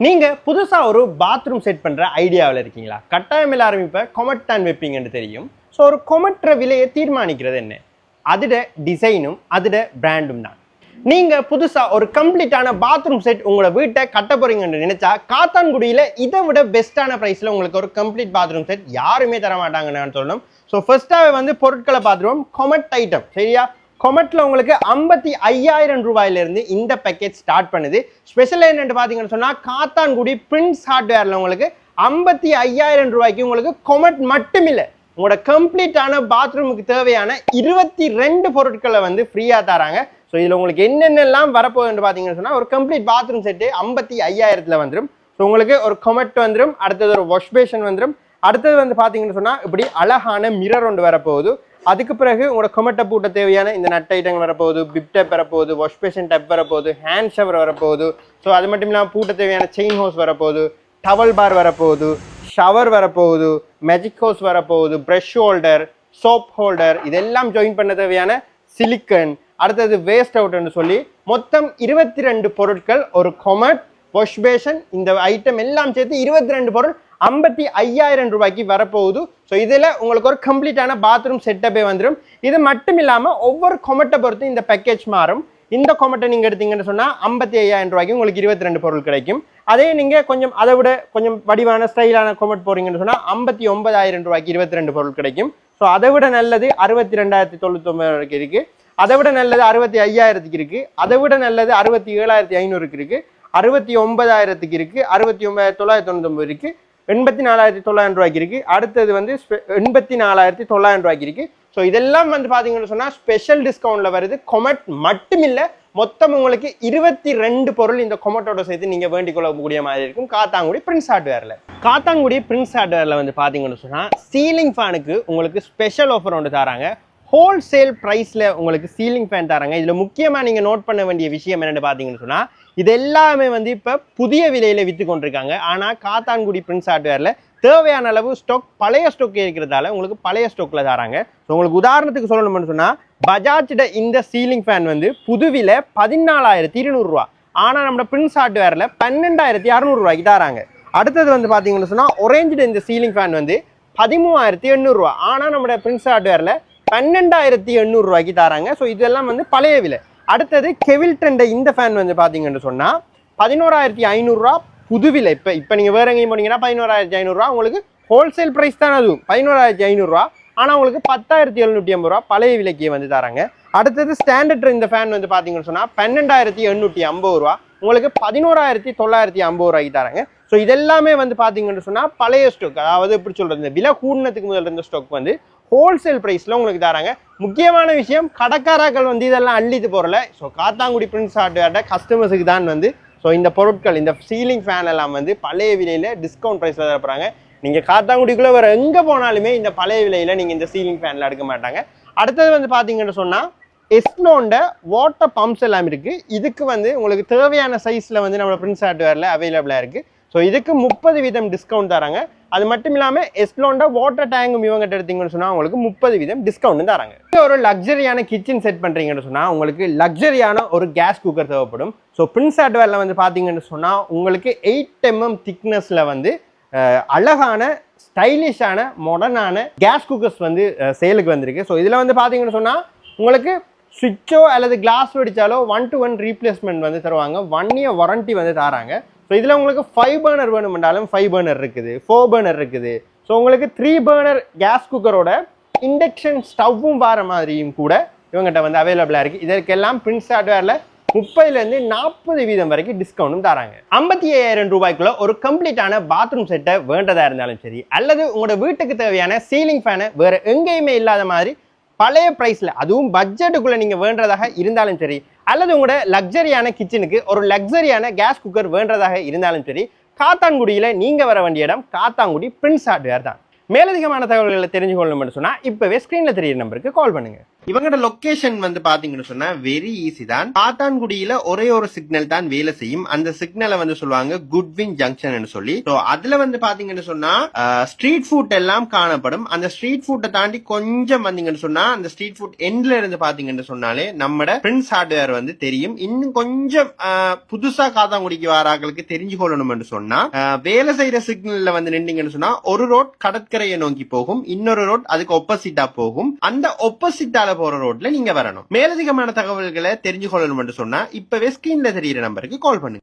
நீங்க புதுசா ஒரு பாத்ரூம் செட் பண்ற ஐடியாவில் இருக்கீங்களா? கட்டாயம் எல்லாரும் இப்ப கொமெட் தான் வைப்பீங்கன்னு தெரியும். ஸோ ஒரு கொமெட்ற விலையை தீர்மானிக்கிறது என்ன? அதோட டிசைனும் அதோட பிராண்டும் தான். நீங்க புதுசா ஒரு கம்ப்ளீட்டான பாத்ரூம் செட் உங்களோட வீட்டை கட்ட போறீங்கன்னு நினைச்சா காத்தான்குடியில இதை விட பெஸ்டான பிரைஸ்ல உங்களுக்கு ஒரு கம்ப்ளீட் பாத்ரூம் செட் யாருமே தர மாட்டாங்கன்னு சொல்லணும். ஸோ ஃபர்ஸ்டாவே வந்து பொருட்களை பார்த்துருவோம். கொமெட் ஐட்டம் சரியா? கொமெட்ல உங்களுக்கு 55,000 ரூபாயிலிருந்து இந்த பேக்கேஜ் ஸ்டார்ட் பண்ணுது. ஸ்பெஷல் என்னன்னு பாத்தீங்கன்னு சொன்னா காத்தான்குடி பிரின்ஸ் ஹார்ட்வேர்ல உங்களுக்கு 55,000 ரூபாய்க்கு உங்களுக்கு கொமெட் மட்டும் இல்லை, உங்களோட கம்ப்ளீட்டான பாத்ரூமுக்கு தேவையான 22 பொருட்களை வந்து ஃப்ரீயா தராங்க. ஸோ இதுல உங்களுக்கு என்னென்னலாம் வரப்போகுதுன்னு பாத்தீங்கன்னு சொன்னா ஒரு கம்ப்ளீட் பாத்ரூம் செட்டு 55,000 வந்துடும். ஸோ உங்களுக்கு ஒரு கொமெட் வந்துடும், அடுத்தது ஒரு வாஷ் பேஷன் வந்துடும், அடுத்தது வந்து பாத்தீங்கன்னு சொன்னா இப்படி அழகான மிரர் ஒன்று வரப்போகுது. அதுக்கு பிறகு உங்களோட கொமெட்டை பூட்ட தேவையான இந்த நட் ஐட்டங்கள் வரப்போகுது, பிப் டேப் வரப்போகுது, வாஷ் பேஷன் டேப் வரப்போகுது, ஹேண்ட் ஷவர் வரப்போகுது. ஸோ அது மட்டும் இல்லாமல் பூட்ட தேவையான செயின் ஹோஸ் வரப்போகுது, டவல் பார் வரப்போகுது, ஷவர் வரப்போகுது, மேஜிக் ஹோஸ் வரப்போகுது, ப்ரஷ் ஹோல்டர், சோப் ஹோல்டர், இதெல்லாம் ஜாயின் பண்ண தேவையான சிலிக்கன், அடுத்தது வேஸ்ட் அவுட்னு சொல்லி மொத்தம் 22 பொருட்கள் ஒரு கொமெட் வாஷ் பேஷன் இந்த ஐட்டம் எல்லாம் சேர்த்து 22 பொருள் 55,000 ரூபாய்க்கு வரப்போகுது. ஸோ இதில் உங்களுக்கு ஒரு கம்ப்ளீட்டான பாத்ரூம் செட்டப்பே வந்துடும். இது மட்டும் இல்லாமல் ஒவ்வொரு கொமெட்டை பொறுத்து இந்த பேக்கேஜ் மாறும். இந்த கொமெட்டை நீங்கள் எடுத்தீங்கன்னு சொன்னால் 55,000 ரூபாய்க்கு உங்களுக்கு 22 பொருள் கிடைக்கும். அதே நீங்கள் கொஞ்சம் அதை விட கொஞ்சம் வடிவான ஸ்டைலான கொமெட் போறீங்கன்னு சொன்னால் 59,000 ரூபாய்க்கு 22 பொருள் கிடைக்கும். ஸோ அதை விட நல்லது 62,999 இருக்கு, அதை விட நல்லது 65,000 இருக்கு, அதை விட நல்லது 67,500 இருக்கு, 69,000 இருக்கு, 69,999 இருக்கு, 84,900 ரூபாய்க்கு இருக்கு, அடுத்தது வந்து 84,900 ரூபாய்க்கு இருக்கு. ஸோ இதெல்லாம் வந்து பாத்தீங்கன்னு சொன்னா ஸ்பெஷல் டிஸ்கவுண்ட்ல வருது. கொமெட் மட்டும் இல்ல, மொத்தம் உங்களுக்கு 22 பொருள் இந்த கொமெட்டோட சேர்த்து நீங்க வேண்டிக் கொள்ளக்கூடிய மாதிரி இருக்கும் காத்தான்குடி பிரின்ஸ் ஹார்ட்வேர்ல. காத்தான்குடி பிரின்ஸ் ஹார்ட்வேர்ல வந்து பாத்தீங்கன்னு சொன்னா சீலிங் ஃபேனுக்கு உங்களுக்கு ஸ்பெஷல் ஆஃபர் ஒன்று தராங்க. ஹோல்சேல் பிரைஸ்ல உங்களுக்கு சீலிங் ஃபேன் தராங்க. இதுல முக்கியமா நீங்க நோட் பண்ண வேண்டிய விஷயம் என்னன்னு பாத்தீங்கன்னு சொன்னா இது எல்லாமே வந்து இப்ப புதிய விலையில வித்து கொண்டிருக்காங்க. ஆனா காத்தான்குடி பிரின்ஸ் ஹார்ட்வேர்ல தேவையான அளவு ஸ்டாக் பழைய ஸ்டாக் இருக்கிறதால உங்களுக்கு பழைய ஸ்டாக்ல தராங்க. ஸோ உங்களுக்கு உதாரணத்துக்கு சொல்லணும்னு சொன்னா பஜாஜோட இந்த சீலிங் ஃபேன் வந்து புதுவில 14,200 ரூபா, ஆனா நம்ம பிரின்ஸ் ஹார்ட்வேர்ல 12,600 ரூபாய்க்கு தராங்க. அடுத்தது வந்து பாத்தீங்கன்னு சொன்னா ஒரேஞ்சோட இந்த சீலிங் ஃபேன் வந்து 13,800 ரூபா, ஆனா நம்ம பிரின்ஸ் ஹார்ட்வேர்ல 12,800 ரூபாய்க்கு தராங்க. ஸோ இதெல்லாம் வந்து பழைய விலை. அடுத்தது கெவில்டன் இந்த ஃபேன் வந்து பாத்தீங்கன்னு சொன்னா 11,500 ரூபா புதுவிலை. இப்ப நீங்க வேற எங்கேயும் போனீங்கன்னா 11,500 ரூபா உங்களுக்கு ஹோல்சேல் பிரைஸ் தான், அதுவும் 11,500 ரூபா, ஆனா உங்களுக்கு 10,750 ரூபா பழைய விலைக்கு வந்து தராங்க. அடுத்தது ஸ்டாண்டர்ட் இந்த ஃபேன் வந்து பாத்தீங்கன்னு சொன்னா 12,850 ரூபா, உங்களுக்கு 11,950 ரூபாய்க்கு தராங்க. ஸோ இதெல்லாமே வந்து பாத்தீங்கன்னு சொன்னா பழைய ஸ்டாக், அதாவது எப்படி சொல்றது, இந்த விலை கூடுனதுக்கு முதல்ல இருந்த ஸ்டாக் வந்து ஹோல்சேல் பிரைஸ்ல உங்களுக்கு தராங்க. முக்கியமான விஷயம், கடைக்காரர்கள் வந்து இதெல்லாம் அள்ளிட்டு போறல. ஸோ காத்தான்குடி பிரின்ஸ் ஹார்ட்வேர்ட கஸ்டமர்ஸுக்கு தான் வந்து ஸோ இந்த பொருட்கள், இந்த சீலிங் ஃபேன் எல்லாம் வந்து பழைய விலையில டிஸ்கவுண்ட் பிரைஸ்ல தரப்படுறாங்க. நீங்க காத்தான்குடிக்குள்ள வேற எங்க போனாலுமே இந்த பழைய விலையில நீங்க இந்த சீலிங் ஃபேன்ல எடுக்க மாட்டாங்க. அடுத்தது வந்து பாத்தீங்கன்னு சொன்னா எஸ்லோண்ட வாட்டர் பம்ப்ஸ் எல்லாம் இருக்கு. இதுக்கு வந்து உங்களுக்கு தேவையான சைஸ்ல வந்து நம்ம பிரின்ஸ் ஹார்ட்வேர்ல அவைலபிளா இருக்கு. ஸோ இதுக்கு 30% டிஸ்கவுண்ட் தராங்க. அது மட்டும் இல்லாமல் எஸ்லோண்ட வாட்டர் டேங்கும் இவங்க எடுத்தீங்கன்னு சொன்னால் உங்களுக்கு 30% டிஸ்கவுண்ட் தராங்க. ஒரு லக்ஸரியான கிச்சன் செட் பண்ணுறீங்கன்னு சொன்னால் உங்களுக்கு லக்ஸரியான ஒரு கேஸ் குக்கர் தேவைப்படும். ஸோ பிரின்ஸ் ஹார்ட்வேர்ல வந்து பார்த்தீங்கன்னு சொன்னால் உங்களுக்கு 8 mm திக்னஸில் வந்து அழகான ஸ்டைலிஷான மாடர்னான கேஸ் குக்கர்ஸ் வந்து சேலுக்கு வந்திருக்கு. ஸோ இதில் வந்து பார்த்தீங்கன்னு சொன்னால் உங்களுக்கு சுவிட்சோ அல்லது கிளாஸ் வெடிச்சாலோ 1-to-1 ரீப்ளேஸ்மெண்ட் வந்து தருவாங்க. 1 year வாரண்டி வந்து தராங்க. ஸோ இதில் உங்களுக்கு 5 burner வேணுமென்றாலும் 5 burner இருக்குது, 4 burner இருக்குது. ஸோ உங்களுக்கு 3 burner கேஸ் குக்கரோட இண்டக்ஷன் ஸ்டவ்வும் வர மாதிரியும் கூட இவங்ககிட்ட வந்து அவைலபிளாக இருக்குது. இதற்கெல்லாம் பிரின்ஸ் ஹார்ட்வேர்ல 30% 40% வரைக்கும் டிஸ்கவுண்டும் தராங்க. 55,000 ரூபாய்க்குள்ள ஒரு கம்ப்ளீட்டான பாத்ரூம் செட்டை வேண்டதா இருந்தாலும் சரி, அல்லது உங்களோட வீட்டுக்கு தேவையான சீலிங் ஃபேனை வேற எங்கேயுமே இல்லாத மாதிரி பழைய பிரைஸ்ல, அதுவும் பட்ஜெட்டுக்குள்ள நீங்க வேண்டதாக இருந்தாலும் சரி, அல்லது உங்களோட லக்ஸரியான கிச்சனுக்கு ஒரு லக்ஸரியான கேஸ் குக்கர் வேண்டதாக இருந்தாலும் சரி, காத்தான்குடியில நீங்க வர வேண்டிய இடம் காத்தான்குடி பிரின்ஸ் ஹார்ட்வேர் தான். மேலதிகமான தகவல்களை தெரிஞ்சு கொள்ளணும்னு சொன்னா இப்பவே ஸ்கிரீன்ல தெரியுற நம்பருக்கு கால் பண்ணுங்க. இவங்களோட லொகேஷன் வந்து பாத்தீங்கன்னு சொன்னா வெரி ஈஸி தான். காத்தான்குடியில ஒரே ஒரு சிக்னல் தான் வேலை செய்யும். அந்த சிக்னலை வந்து சொல்லுவாங்க குட்வின் ஜங்ஷன் சொல்லி. அதுல வந்து பாத்தீங்கன்னு சொன்னா ஸ்ட்ரீட் ஃபுட் எல்லாம் காணப்படும். அந்த ஸ்ட்ரீட் ஃபுட்டை தாண்டி கொஞ்சம் வந்தீங்கன்னு சொன்னா அந்த ஸ்ட்ரீட் ஃபுட் எண்ட்ல இருந்து பாத்தீங்கன்னு சொன்னாலே நம்மட பிரின்ஸ் ஹார்ட்வேர் வந்து தெரியும். இன்னும் கொஞ்சம் புதுசா காத்தான்குடிக்கு வாராக்களுக்கு தெரிஞ்சு கொள்ளணும்னு சொன்னா வேலை செய்யற சிக்னல்ல வந்து நின்றீங்கன்னு சொன்னா ஒரு ரோட் கடற்கரையை நோக்கி போகும், இன்னொரு ரோட் அதுக்கு ஒப்போசிட்டா போகும். அந்த ஒப்போசிட்டால போற ரோட்ல நீங்க வரணும். மேலதிகமான தகவல்களை தெரிஞ்சு கொள்ளணும் சொன்னா இப்பவே ஸ்கிரீன்ல தெரியுற நம்பருக்கு கால் பண்ணுங்க.